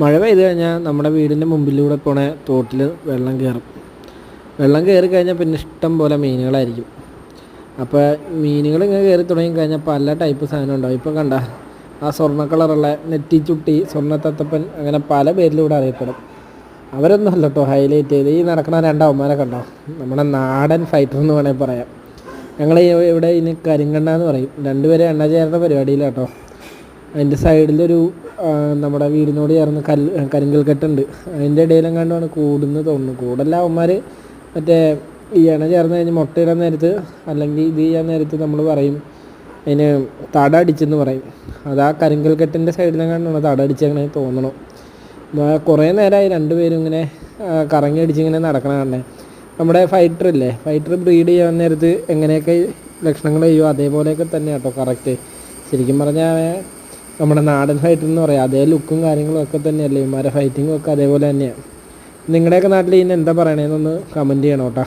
മഴ പെയ്ത് കഴിഞ്ഞാൽ നമ്മുടെ വീടിൻ്റെ മുമ്പിലൂടെ പോണ തോട്ടിൽ വെള്ളം കയറും. വെള്ളം കയറി കഴിഞ്ഞാൽ പിന്നെ ഇഷ്ടം പോലെ മീനുകളായിരിക്കും. അപ്പോൾ മീനുകൾ ഇങ്ങനെ കയറി തുടങ്ങി കഴിഞ്ഞാൽ പല ടൈപ്പ് സാധനം ഉണ്ടാവും. ഇപ്പോൾ കണ്ട ആ സ്വർണ്ണ കളറുള്ള നെറ്റിച്ചുട്ടി, സ്വർണ്ണത്തത്തപ്പൻ, അങ്ങനെ പല പേരിലൂടെ അറിയപ്പെടും. അവരൊന്നും അല്ല കേട്ടോ ഹൈലൈറ്റ് ചെയ്ത് ഈ നടക്കുന്ന രണ്ടവന്മാരെ കണ്ടോ, നമ്മുടെ നാടൻ ഫൈറ്റർ എന്ന് വേണമെങ്കിൽ പറയാം. ഞങ്ങൾ ഇവിടെ ഇതിന് കരിങ്കണ്ണ എന്ന് പറയും. രണ്ടുപേരെ എണ്ണ ചേർന്ന പരിപാടിയിലാട്ടോ. അതിൻ്റെ സൈഡിലൊരു നമ്മുടെ വീടിനോട് ചേർന്ന് കരിങ്കൽ കെട്ടുണ്ട്. അതിൻ്റെ ഇടയിലും കണ്ടാണ് കൂടുന്ന് തോന്നുന്നു. കൂടല്ല അവന്മാർ മറ്റേ ഈ എണ്ണ ചേർന്ന് കഴിഞ്ഞ് മുട്ടയിടാൻ നേരത്ത് അല്ലെങ്കിൽ ഇത് ചെയ്യാൻ നേരത്ത് നമ്മൾ പറയും അതിന് തട അടിച്ചെന്ന് പറയും. അത് ആ കരിങ്കൽ കെട്ടിൻ്റെ സൈഡിലും കണ്ടാണ് തട അടിച്ചങ്ങനെ തോന്നണം. കുറേ നേരമായി രണ്ടുപേരും ഇങ്ങനെ കറങ്ങി അടിച്ചിങ്ങനെ നടക്കണം തന്നെ. നമ്മുടെ ഫൈറ്റർ ബ്രീഡ് ചെയ്യാൻ നേരത്ത് എങ്ങനെയൊക്കെ ലക്ഷണങ്ങൾ ചെയ്യുമോ അതേപോലെയൊക്കെ തന്നെ കേട്ടോ കറക്റ്റ്. ശരിക്കും പറഞ്ഞാൽ നമ്മുടെ നാടൻ ഫൈറ്റർ എന്ന് പറയാം. അതേ ലുക്കും കാര്യങ്ങളും ഒക്കെ തന്നെയല്ലേ ഇവന്മാരെ ഫൈറ്റിങ്ങും ഒക്കെ അതേപോലെ തന്നെയാണ്. നിങ്ങളുടെയൊക്കെ നാട്ടിൽ ഇതിന് എന്താ പറയണതെന്നൊന്ന് കമൻറ്റ് ചെയ്യണം കേട്ടോ.